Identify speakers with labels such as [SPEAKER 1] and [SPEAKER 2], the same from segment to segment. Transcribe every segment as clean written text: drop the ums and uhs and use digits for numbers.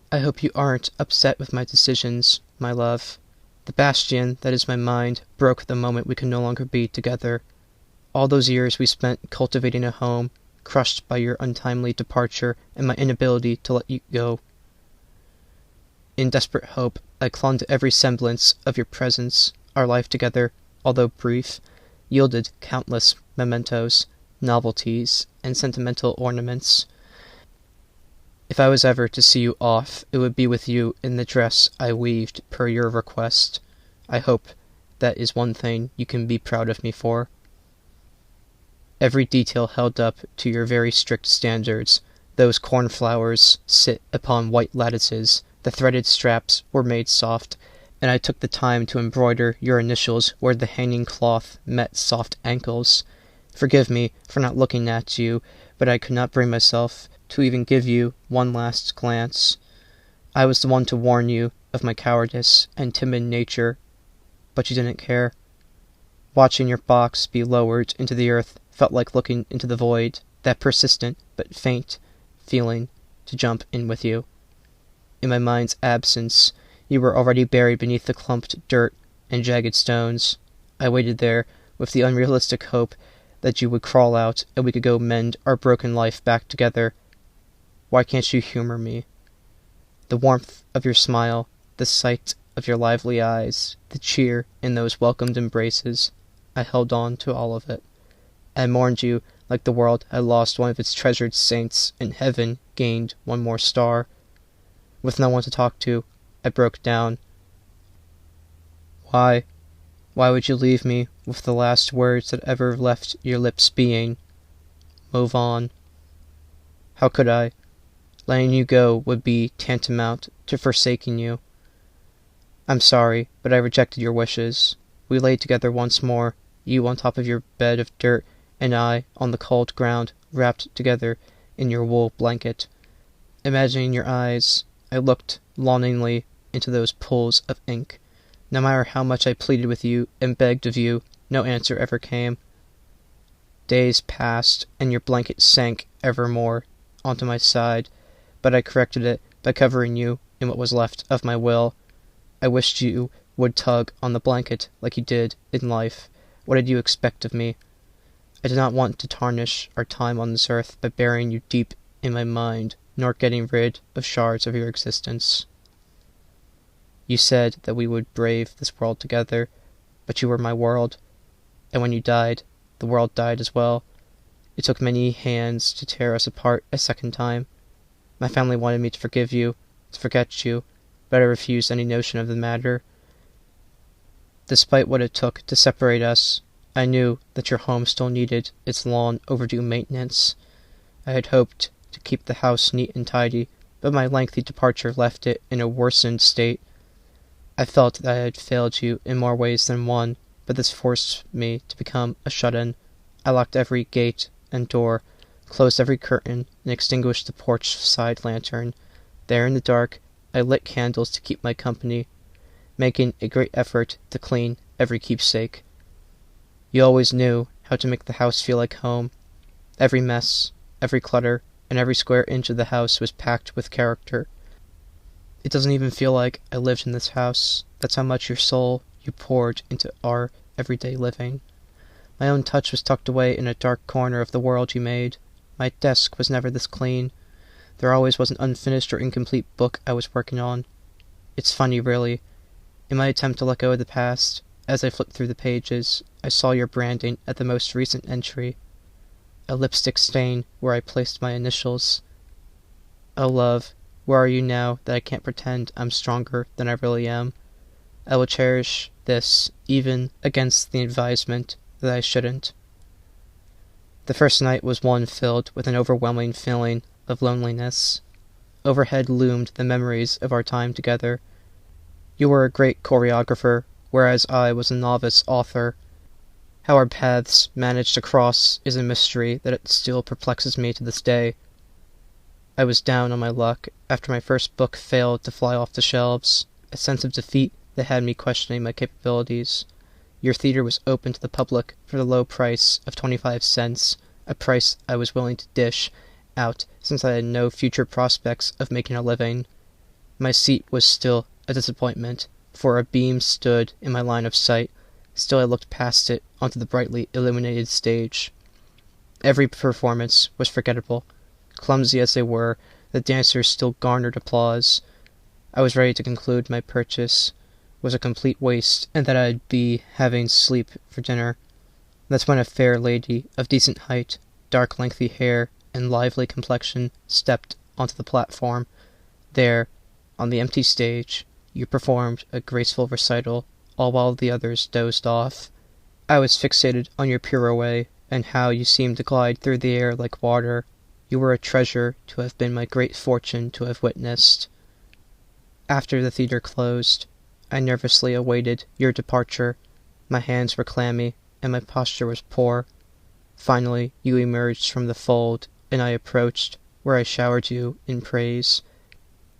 [SPEAKER 1] I hope you aren't upset with my decisions, my love. The bastion that is my mind broke the moment we could no longer be together. All those years we spent cultivating a home, crushed by your untimely departure and my inability to let you go. In desperate hope, I clung to every semblance of your presence. Our life together, although brief, yielded countless mementos, novelties, and sentimental ornaments. If I was ever to see you off, it would be with you in the dress I weaved per your request. I hope that is one thing you can be proud of me for. Every detail held up to your very strict standards. Those cornflowers sit upon white lattices, the threaded straps were made soft, and I took the time to embroider your initials where the hanging cloth met soft ankles. Forgive me for not looking at you, but I could not bring myself to even give you one last glance. I was the one to warn you of my cowardice and timid nature, but you didn't care. Watching your box be lowered into the earth felt like looking into the void, that persistent but faint feeling to jump in with you. In my mind's absence, you were already buried beneath the clumped dirt and jagged stones. I waited there with the unrealistic hope that you would crawl out and we could go mend our broken life back together. Why can't you humor me? The warmth of your smile, the sight of your lively eyes, the cheer in those welcomed embraces, I held on to all of it. I mourned you like the world had lost one of its treasured saints and heaven gained one more star. With no one to talk to, I broke down. Why would you leave me with the last words that ever left your lips being, "Move on"? How could I? Letting you go would be tantamount to forsaking you. I'm sorry, but I rejected your wishes. We lay together once more, you on top of your bed of dirt, and I on the cold ground, wrapped together in your wool blanket. Imagining your eyes, I looked longingly into those pools of ink. No matter how much I pleaded with you and begged of you, no answer ever came. Days passed, and your blanket sank ever more onto my side, but I corrected it by covering you in what was left of my will. I wished you would tug on the blanket like you did in life. What did you expect of me? I did not want to tarnish our time on this earth by burying you deep in my mind, nor getting rid of shards of your existence. You said that we would brave this world together, but you were my world, and when you died, the world died as well. It took many hands to tear us apart a second time. My family wanted me to forgive you, to forget you, but I refused any notion of the matter. Despite what it took to separate us, I knew that your home still needed its long overdue maintenance. I had hoped to keep the house neat and tidy, but my lengthy departure left it in a worsened state. I felt that I had failed you in more ways than one, but this forced me to become a shut-in. I locked every gate and door, closed every curtain, and extinguished the porch side lantern. There in the dark, I lit candles to keep my company, making a great effort to clean every keepsake. You always knew how to make the house feel like home. Every mess, every clutter, and every square inch of the house was packed with character. It doesn't even feel like I lived in this house. That's how much your soul you poured into our everyday living. My own touch was tucked away in a dark corner of the world you made. My desk was never this clean. There always was an unfinished or incomplete book I was working on. It's funny, really. In my attempt to let go of the past, as I flipped through the pages, I saw your branding at the most recent entry. A lipstick stain where I placed my initials. Oh, love, where are you now that I can't pretend I'm stronger than I really am? I will cherish this, even against the advisement that I shouldn't. The first night was one filled with an overwhelming feeling of loneliness. Overhead loomed the memories of our time together. You were a great choreographer, whereas I was a novice author. How our paths managed to cross is a mystery that it still perplexes me to this day. I was down on my luck after my first book failed to fly off the shelves, a sense of defeat that had me questioning my capabilities. Your theater was open to the public for the low price of 25 cents, a price I was willing to dish out since I had no future prospects of making a living. My seat was still a disappointment, for a beam stood in my line of sight. Still I looked past it onto the brightly illuminated stage. Every performance was forgettable. Clumsy as they were, the dancers still garnered applause. I was ready to conclude my purchase was a complete waste, and that I'd be having sleep for dinner. That's when a fair lady of decent height, dark lengthy hair, and lively complexion stepped onto the platform. There, on the empty stage, you performed a graceful recital, all while the others dozed off. I was fixated on your pirouette, and how you seemed to glide through the air like water. You were a treasure to have been my great fortune to have witnessed. After the theatre closed, I nervously awaited your departure. My hands were clammy, and my posture was poor. Finally, you emerged from the fold, and I approached, where I showered you in praise.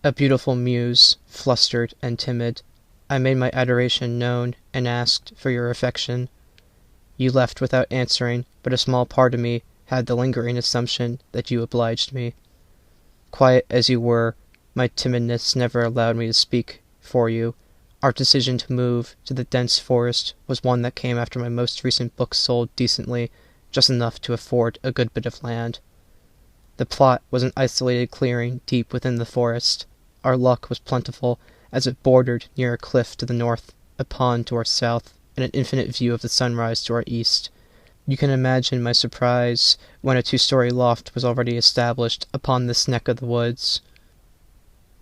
[SPEAKER 1] A beautiful muse, flustered and timid, I made my adoration known, and asked for your affection. You left without answering, but a small part of me had the lingering assumption that you obliged me. Quiet as you were, my timidness never allowed me to speak for you. Our decision to move to the dense forest was one that came after my most recent book sold decently, just enough to afford a good bit of land. The plot was an isolated clearing deep within the forest. Our luck was plentiful, as it bordered near a cliff to the north, a pond to our south, and an infinite view of the sunrise to our east. You can imagine my surprise when a 2-story loft was already established upon this neck of the woods.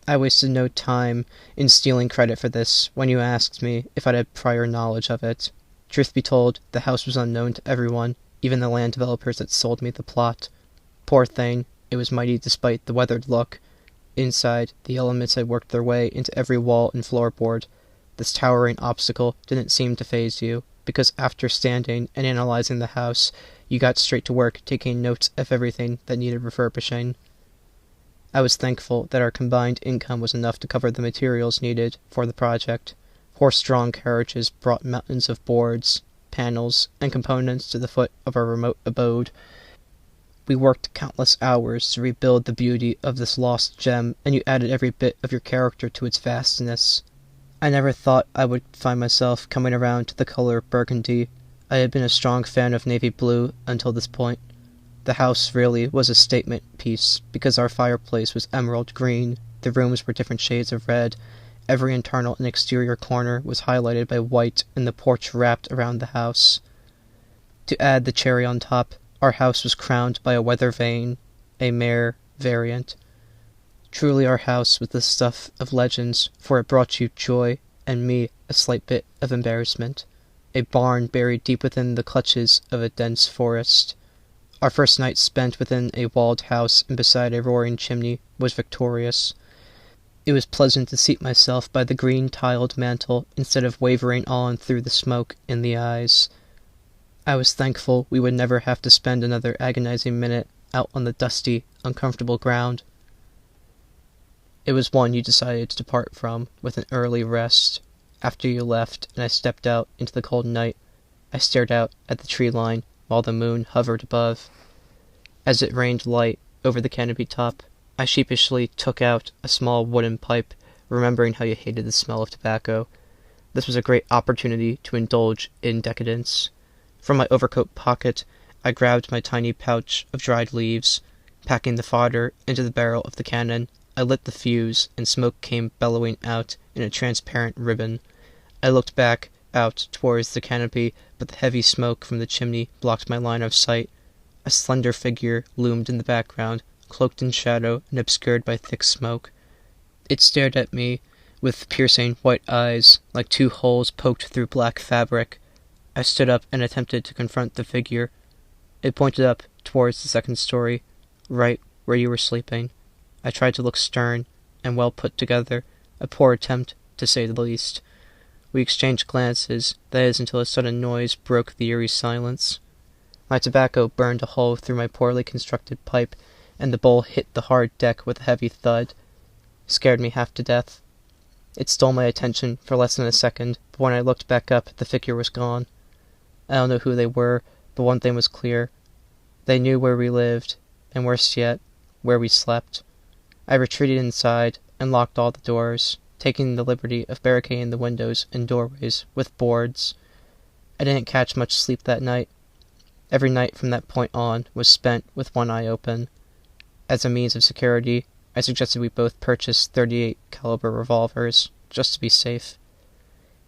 [SPEAKER 1] I wasted no time in stealing credit for this when you asked me if I'd had prior knowledge of it. Truth be told, the house was unknown to everyone, even the land developers that sold me the plot. Poor thing, it was mighty despite the weathered look. Inside, the elements had worked their way into every wall and floorboard. This towering obstacle didn't seem to faze you, because after standing and analyzing the house, you got straight to work taking notes of everything that needed refurbishing. I was thankful that our combined income was enough to cover the materials needed for the project. Horse-drawn carriages brought mountains of boards, panels, and components to the foot of our remote abode. We worked countless hours to rebuild the beauty of this lost gem, and you added every bit of your character to its vastness. I never thought I would find myself coming around to the color burgundy. I had been a strong fan of navy blue until this point. The house really was a statement piece, because our fireplace was emerald green, the rooms were different shades of red, every internal and exterior corner was highlighted by white, and the porch wrapped around the house. To add the cherry on top, our house was crowned by a weather vane, a mere variant. Truly our house was the stuff of legends, for it brought you joy, and me a slight bit of embarrassment. A barn buried deep within the clutches of a dense forest. Our first night spent within a walled house and beside a roaring chimney was victorious. It was pleasant to seat myself by the green-tiled mantel instead of wavering on through the smoke in the eyes. I was thankful we would never have to spend another agonizing minute out on the dusty, uncomfortable ground. It was one you decided to depart from with an early rest. After you left and I stepped out into the cold night, I stared out at the tree line while the moon hovered above. As it rained light over the canopy top, I sheepishly took out a small wooden pipe, remembering how you hated the smell of tobacco. This was a great opportunity to indulge in decadence. From my overcoat pocket, I grabbed my tiny pouch of dried leaves. Packing the fodder into the barrel of the cannon, I lit the fuse, and smoke came bellowing out in a transparent ribbon. I looked back out towards the canopy, but the heavy smoke from the chimney blocked my line of sight. A slender figure loomed in the background, cloaked in shadow and obscured by thick smoke. It stared at me with piercing white eyes, like 2 holes poked through black fabric. I stood up and attempted to confront the figure. It pointed up towards the 2nd story, right where you were sleeping. I tried to look stern and well put together, a poor attempt, to say the least. We exchanged glances, that is, until a sudden noise broke the eerie silence. My tobacco burned a hole through my poorly constructed pipe, and the bowl hit the hard deck with a heavy thud. Scared me half to death. It stole my attention for less than a second, but when I looked back up, the figure was gone. I don't know who they were, but one thing was clear. They knew where we lived, and worse yet, where we slept. I retreated inside, and locked all the doors, taking the liberty of barricading the windows and doorways with boards. I didn't catch much sleep that night. Every night from that point on was spent with one eye open. As a means of security, I suggested we both purchase 38 caliber revolvers, just to be safe.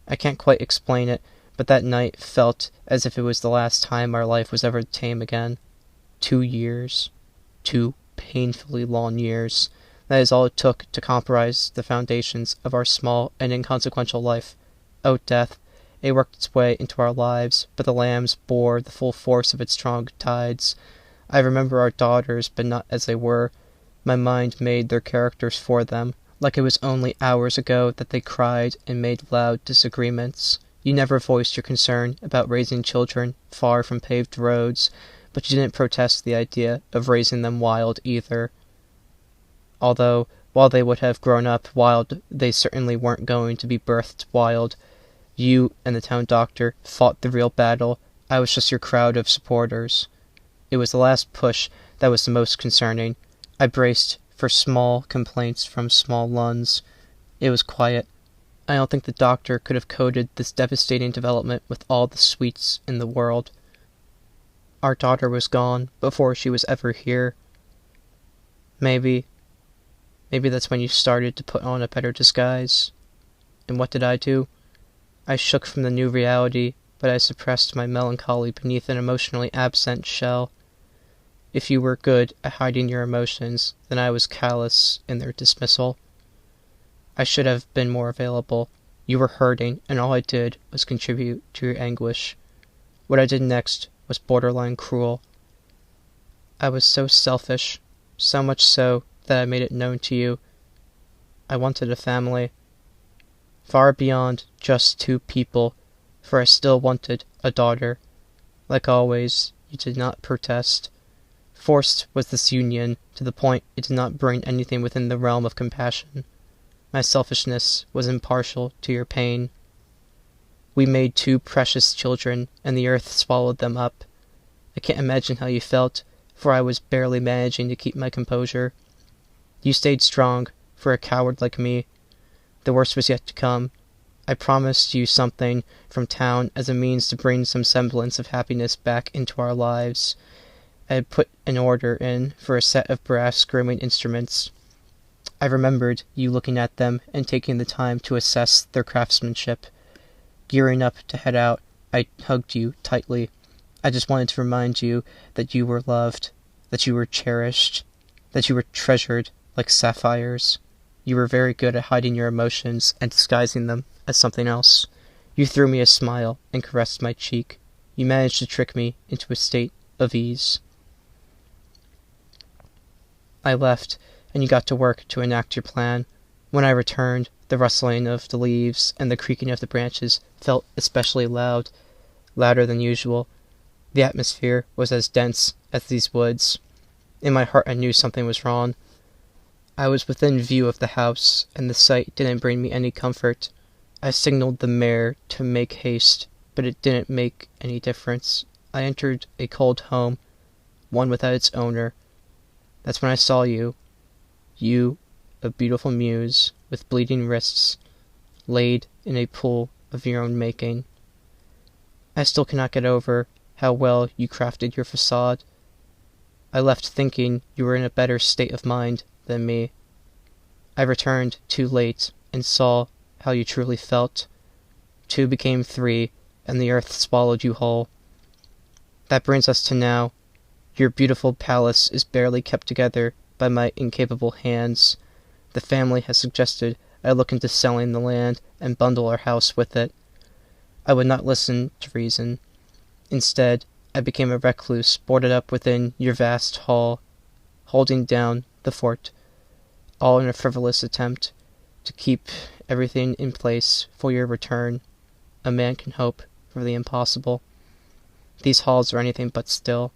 [SPEAKER 1] I can't quite explain it, but that night felt as if it was the last time our life was ever tame again. 2 years. 2 painfully long years. That is all it took to compromise the foundations of our small and inconsequential life. Oh, death! It worked its way into our lives, but the lambs bore the full force of its strong tides. I remember our daughters, but not as they were. My mind made their characters for them, like it was only hours ago that they cried and made loud disagreements. You never voiced your concern about raising children far from paved roads, but you didn't protest the idea of raising them wild either. Although, while they would have grown up wild, they certainly weren't going to be birthed wild. You and the town doctor fought the real battle. I was just your crowd of supporters. It was the last push that was the most concerning. I braced for small complaints from small Luns. It was quiet. I don't think the doctor could have coded this devastating development with all the sweets in the world. Our daughter was gone before she was ever here. Maybe that's when you started to put on a better disguise. And what did I do? I shook from the new reality, but I suppressed my melancholy beneath an emotionally absent shell. If you were good at hiding your emotions, then I was callous in their dismissal. I should have been more available. You were hurting, and all I did was contribute to your anguish. What I did next was borderline cruel. I was so selfish, so much so that I made it known to you. I wanted a family. Far beyond just 2 people, for I still wanted a daughter. Like always, you did not protest. Forced was this union, to the point it did not bring anything within the realm of compassion. My selfishness was impartial to your pain. We made 2 precious children, and the earth swallowed them up. I can't imagine how you felt, for I was barely managing to keep my composure. You stayed strong, for a coward like me. The worst was yet to come. I promised you something from town as a means to bring some semblance of happiness back into our lives. I had put an order in for a set of brass screaming instruments. I remembered you looking at them and taking the time to assess their craftsmanship. Gearing up to head out, I hugged you tightly. I just wanted to remind you that you were loved, that you were cherished, that you were treasured like sapphires. You were very good at hiding your emotions and disguising them as something else. You threw me a smile and caressed my cheek. You managed to trick me into a state of ease. I left, and you got to work to enact your plan. When I returned, the rustling of the leaves and the creaking of the branches felt especially loud, louder than usual. The atmosphere was as dense as these woods. In my heart I knew something was wrong. I was within view of the house, and the sight didn't bring me any comfort. I signaled the mare to make haste, but it didn't make any difference. I entered a cold home, one without its owner. That's when I saw you. You, a beautiful muse, with bleeding wrists, laid in a pool of your own making. I still cannot get over how well you crafted your facade. I left thinking you were in a better state of mind than me. I returned too late and saw how you truly felt. 2 became 3, and the earth swallowed you whole. That brings us to now. Your beautiful palace is barely kept together by my incapable hands. The family has suggested I look into selling the land and bundle our house with it. I would not listen to reason. Instead, I became a recluse boarded up within your vast hall, holding down the fort, all in a frivolous attempt to keep everything in place for your return. A man can hope for the impossible. These halls are anything but still.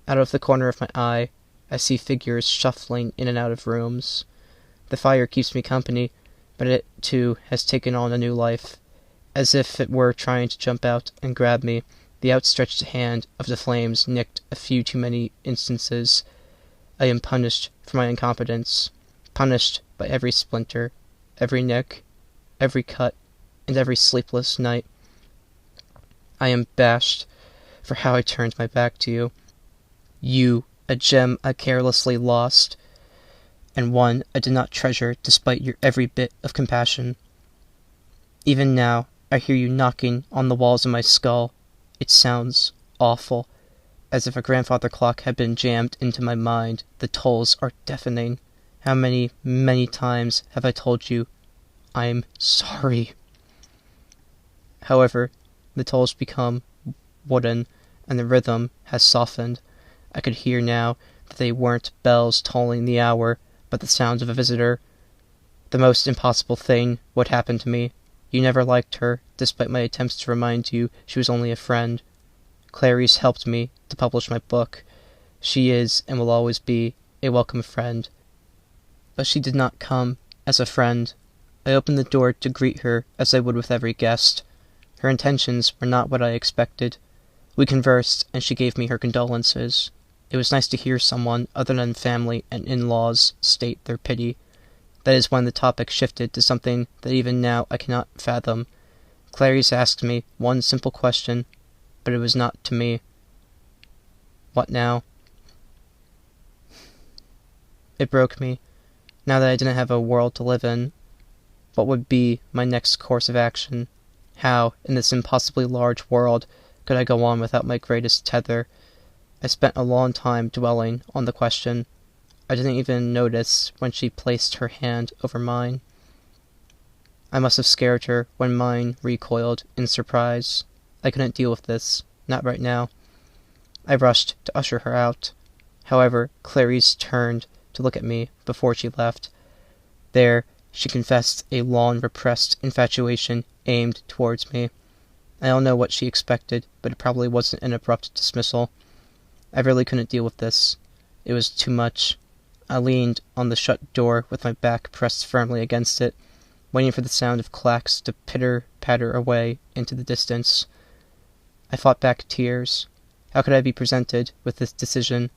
[SPEAKER 1] Out of the corner of my eye, I see figures shuffling in and out of rooms. The fire keeps me company, but it, too, has taken on a new life. As if it were trying to jump out and grab me, the outstretched hand of the flames nicked a few too many instances. I am punished for my incompetence, punished by every splinter, every nick, every cut, and every sleepless night. I am bashed for how I turned my back to you. You, a gem I carelessly lost, and one I did not treasure despite your every bit of compassion. Even now, I hear you knocking on the walls of my skull. It sounds awful, as if a grandfather clock had been jammed into my mind. The tolls are deafening. How many, many times have I told you, I'm sorry? However, the tolls become wooden, and the rhythm has softened. I could hear now that they weren't bells tolling the hour, but the sound of a visitor. The most impossible thing would happen to me. You never liked her, despite my attempts to remind you she was only a friend. Clarice helped me to publish my book. She is, and will always be, a welcome friend. But she did not come as a friend. I opened the door to greet her as I would with every guest. Her intentions were not what I expected. We conversed, and she gave me her condolences. It was nice to hear someone other than family and in-laws state their pity. That is when the topic shifted to something that even now I cannot fathom. Clarice asked me one simple question, but it was not to me. What now? It broke me, now that I didn't have a world to live in. What would be my next course of action? How, in this impossibly large world, could I go on without my greatest tether? I spent a long time dwelling on the question. I didn't even notice when she placed her hand over mine. I must have scared her when mine recoiled in surprise. I couldn't deal with this, not right now. I rushed to usher her out. However, Clarice turned to look at me before she left. There, she confessed a long-repressed infatuation aimed towards me. I don't know what she expected, but it probably wasn't an abrupt dismissal. I really couldn't deal with this. It was too much. I leaned on the shut door with my back pressed firmly against it, waiting for the sound of clacks to pitter-patter away into the distance. I fought back tears. How could I be presented with this decision?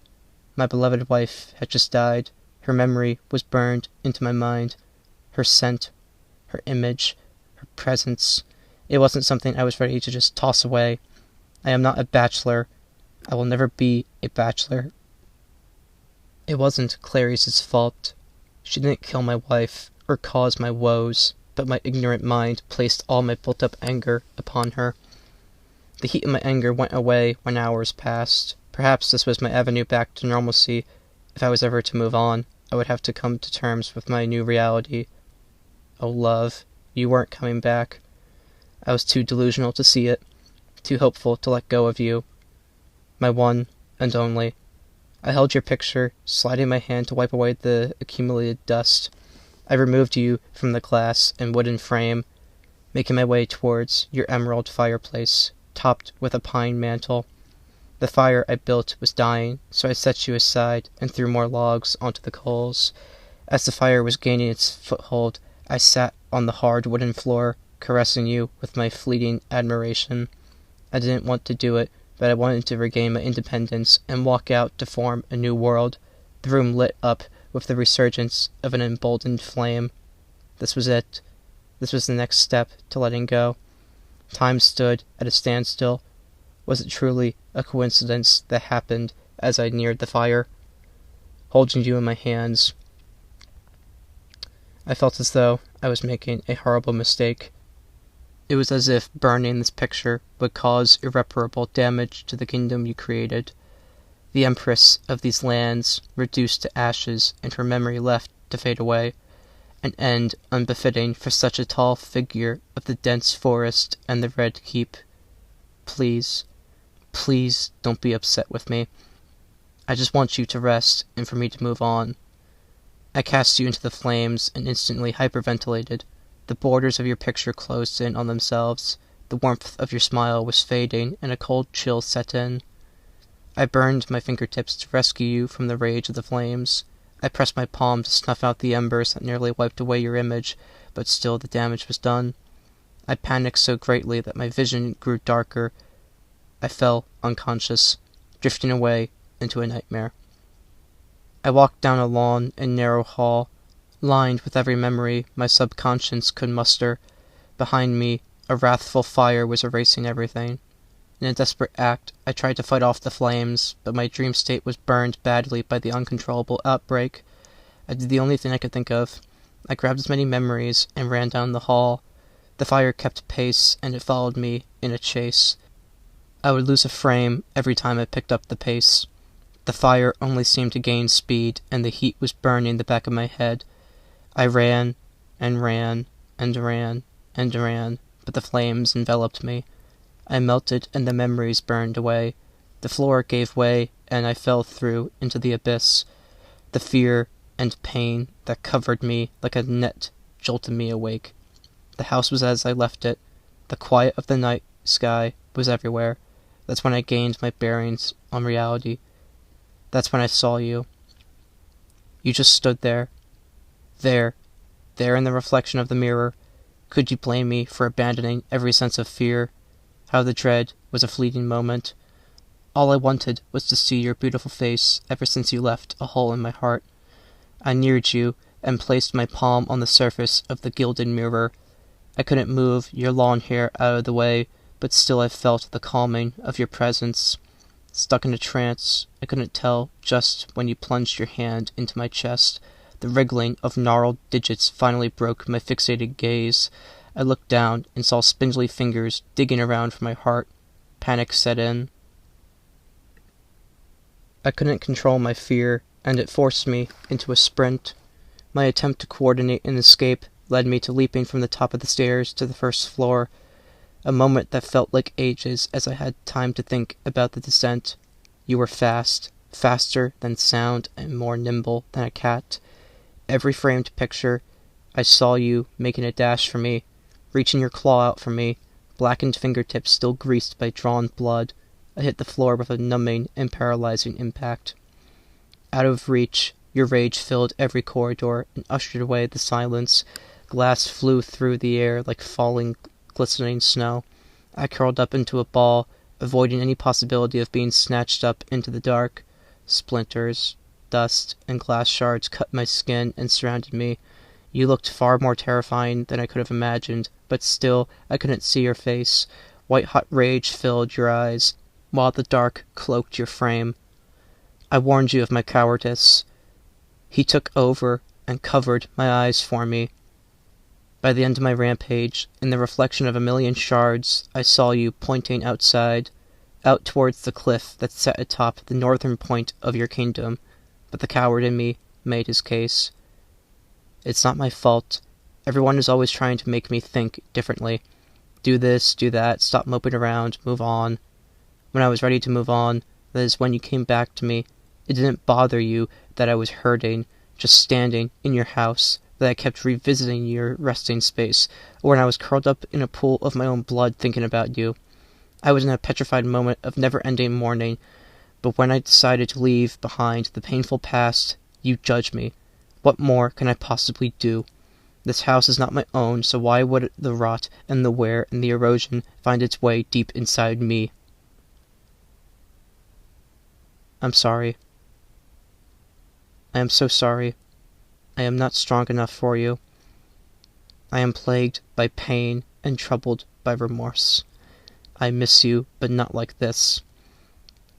[SPEAKER 1] My beloved wife had just died. Her memory was burned into my mind. Her scent, her image, her presence. It wasn't something I was ready to just toss away. I am not a bachelor. I will never be a bachelor. It wasn't Clarice's fault. She didn't kill my wife or cause my woes, but my ignorant mind placed all my built-up anger upon her. The heat of my anger went away when hours passed. Perhaps this was my avenue back to normalcy. If I was ever to move on, I would have to come to terms with my new reality. Oh, love, you weren't coming back. I was too delusional to see it, too hopeful to let go of you. My one and only. I held your picture, sliding my hand to wipe away the accumulated dust. I removed you from the glass and wooden frame, making my way towards your emerald fireplace, topped with a pine mantle. The fire I built was dying, so I set you aside and threw more logs onto the coals. As the fire was gaining its foothold, I sat on the hard wooden floor, caressing you with my fleeting admiration. I didn't want to do it, but I wanted to regain my independence and walk out to form a new world. The room lit up with the resurgence of an emboldened flame. This was it. This was the next step to letting go. Time stood at a standstill. Was it truly a coincidence that happened as I neared the fire? Holding you in my hands, I felt as though I was making a horrible mistake. It was as if burning this picture would cause irreparable damage to the kingdom you created. The empress of these lands reduced to ashes and her memory left to fade away. An end unbefitting for such a tall figure of the dense forest and the Red Keep. Please, please don't be upset with me. I just want you to rest and for me to move on. I cast you into the flames and instantly hyperventilated. The borders of your picture closed in on themselves. The warmth of your smile was fading, and a cold chill set in. I burned my fingertips to rescue you from the rage of the flames. I pressed my palm to snuff out the embers that nearly wiped away your image, but still the damage was done. I panicked so greatly that my vision grew darker. I fell unconscious, drifting away into a nightmare. I walked down a long and narrow hall. lined with every memory my subconscious could muster. Behind me, a wrathful fire was erasing everything. In a desperate act, I tried to fight off the flames, but my dream state was burned badly by the uncontrollable outbreak. I did the only thing I could think of. I grabbed as many memories and ran down the hall. The fire kept pace, and it followed me in a chase. I would lose a frame every time I picked up the pace. The fire only seemed to gain speed, and the heat was burning the back of my head. I ran, and ran, and ran, and ran, but the flames enveloped me. I melted, and the memories burned away. The floor gave way, and I fell through into the abyss. The fear and pain that covered me like a net jolted me awake. The house was as I left it. The quiet of the night sky was everywhere. That's when I gained my bearings on reality. That's when I saw you. You just stood there. There in the reflection of the mirror. Could you blame me for abandoning every sense of fear? How the dread was a fleeting moment. All I wanted was to see your beautiful face ever since you left a hole in my heart. I neared you and placed my palm on the surface of the gilded mirror. I couldn't move your long hair out of the way, but still I felt the calming of your presence. Stuck in a trance, I couldn't tell just when you plunged your hand into my chest. The wriggling of gnarled digits finally broke my fixated gaze. I looked down and saw spindly fingers digging around for my heart. Panic set in. I couldn't control my fear, and it forced me into a sprint. My attempt to coordinate an escape led me to leaping from the top of the stairs to the first floor. A moment that felt like ages as I had time to think about the descent. You were fast, faster than sound and more nimble than a cat. Every framed picture, I saw you making a dash for me, reaching your claw out for me, blackened fingertips still greased by drawn blood. I hit the floor with a numbing and paralyzing impact. Out of reach, your rage filled every corridor and ushered away the silence. Glass flew through the air like falling, glistening snow. I curled up into a ball, avoiding any possibility of being snatched up into the dark. Splinters, dust, and glass shards cut my skin and surrounded me. You looked far more terrifying than I could have imagined, but still I couldn't see your face. White-hot rage filled your eyes, while the dark cloaked your frame. I warned you of my cowardice. He took over and covered my eyes for me. By the end of my rampage, in the reflection of a million shards, I saw you pointing outside, out towards the cliff that sat atop the northern point of your kingdom, but the coward in me made his case. It's not my fault. Everyone is always trying to make me think differently. Do this, do that, stop moping around, move on. When I was ready to move on, that is when you came back to me. It didn't bother you that I was hurting, just standing in your house, that I kept revisiting your resting space, or when I was curled up in a pool of my own blood thinking about you. I was in a petrified moment of never-ending mourning, but when I decided to leave behind the painful past, you judged me. What more can I possibly do? This house is not my own, so why would the rot and the wear and the erosion find its way deep inside me? I'm sorry. I am so sorry. I am not strong enough for you. I am plagued by pain and troubled by remorse. I miss you, but not like this.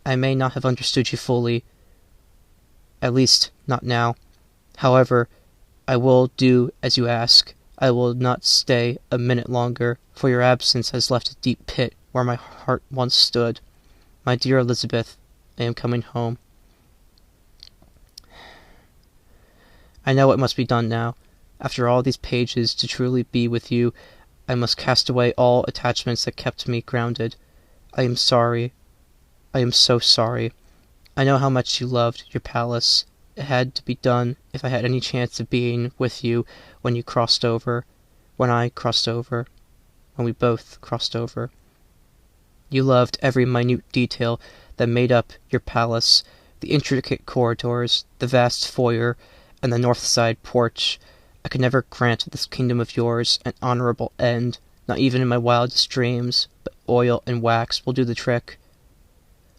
[SPEAKER 1] I may not have understood you fully, at least not now. However, I will do as you ask. I will not stay a minute longer, for your absence has left a deep pit where my heart once stood. My dear Elizabeth, I am coming home. I know what must be done now. After all these pages, to truly be with you, I must cast away all attachments that kept me grounded. I am sorry. I am so sorry. I know how much you loved your palace. It had to be done if I had any chance of being with you when you crossed over, when I crossed over, when we both crossed over. You loved every minute detail that made up your palace, the intricate corridors, the vast foyer, and the north side porch. I could never grant this kingdom of yours an honorable end, not even in my wildest dreams, but oil and wax will do the trick.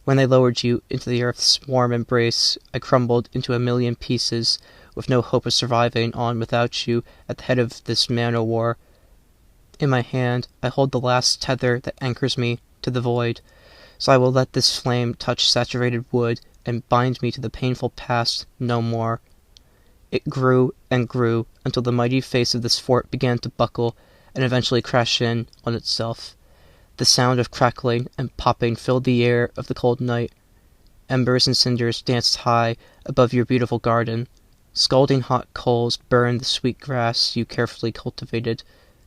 [SPEAKER 1] When they lowered you into the earth's warm embrace, I crumbled into a million pieces, with no hope of surviving on without you at the head of this man-o'-war. In my hand I hold the last tether that anchors me to the void, so I will let this flame touch saturated wood and bind me to the painful past no more. It grew and grew until the mighty face of this fort began to buckle and eventually crash in on itself. The sound of crackling and popping filled the air of the cold night. Embers and cinders danced high above your beautiful garden. Scalding hot coals burned the sweet grass you carefully cultivated.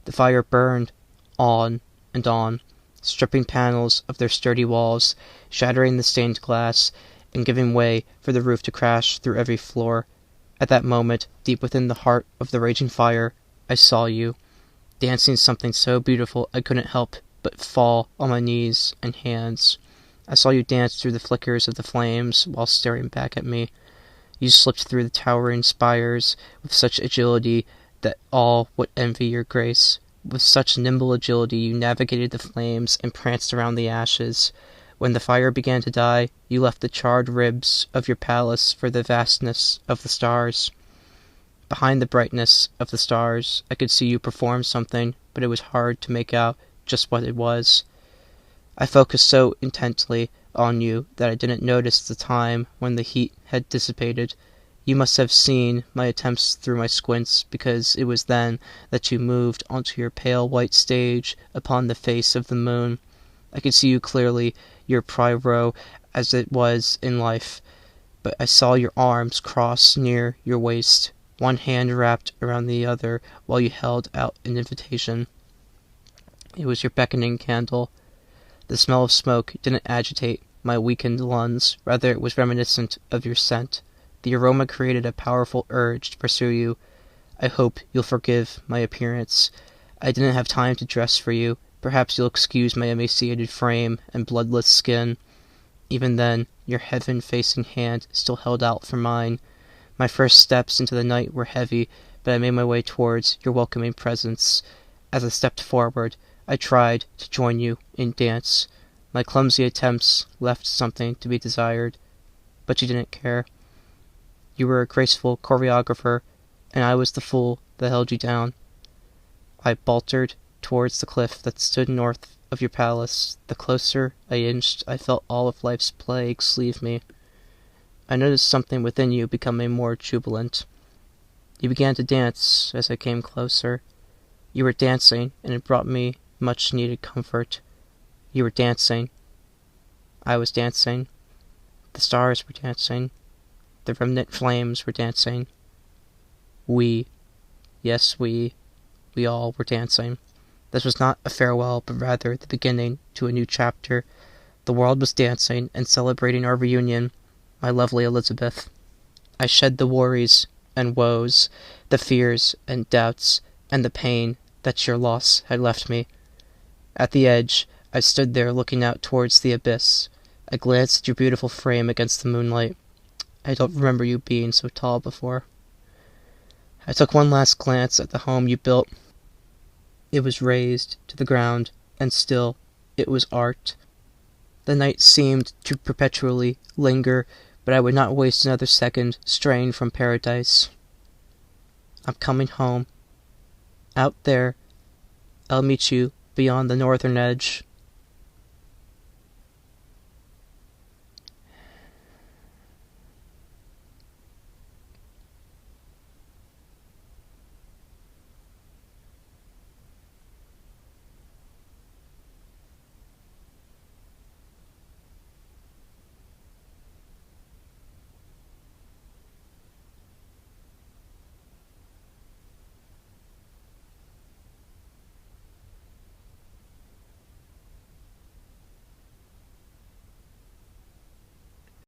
[SPEAKER 1] The fire burned on and on, stripping panels of their sturdy walls, shattering the stained glass, and giving way for the roof to crash through every floor. At that moment, deep within the heart of the raging fire, I saw you, dancing something so beautiful I couldn't help but fall on my knees and hands. I saw you dance through the flickers of the flames while staring back at me. You slipped through the towering spires with such agility that all would envy your grace. With such nimble agility you navigated the flames and pranced around the ashes. When the fire began to die, you left the charred ribs of your palace for the vastness of the stars. Behind the brightness of the stars, I could see you perform something, but it was hard to make out just what it was. I focused so intently on you that I didn't notice the time when the heat had dissipated. You must have seen my attempts through my squints, because it was then that you moved onto your pale white stage upon the face of the moon. I could see you clearly, your Pierrot as it was in life, but I saw your arms cross near your waist, one hand wrapped around the other while you held out an invitation. It was your beckoning candle. The smell of smoke didn't agitate my weakened lungs, rather it was reminiscent of your scent. The aroma created a powerful urge to pursue you. I hope you'll forgive my appearance. I didn't have time to dress for you. Perhaps you'll excuse my emaciated frame and bloodless skin. Even then, your heaven-facing hand still held out for mine. My first steps into the night were heavy, but I made my way towards your welcoming presence. As I stepped forward, I tried to join you in dance. My clumsy attempts left something to be desired, but you didn't care. You were a graceful choreographer, and I was the fool that held you down. I bolted towards the cliff that stood north of your palace. The closer I inched, I felt all of life's plagues leave me. I noticed something within you becoming more jubilant. You began to dance as I came closer. You were dancing, and it brought me much-needed comfort. You were dancing. I was dancing. The stars were dancing. The remnant flames were dancing. We, yes, we all were dancing. This was not a farewell, but rather the beginning to a new chapter. The world was dancing and celebrating our reunion, my lovely Elizabeth. I shed the worries and woes, the fears and doubts, and the pain that your loss had left me. At the edge, I stood there looking out towards the abyss. I glanced at your beautiful frame against the moonlight. I don't remember you being so tall before. I took one last glance at the home you built. It was razed to the ground, and still it was art. The night seemed to perpetually linger, but I would not waste another second straying from paradise. I'm coming home. Out there, I'll meet you beyond the northern edge.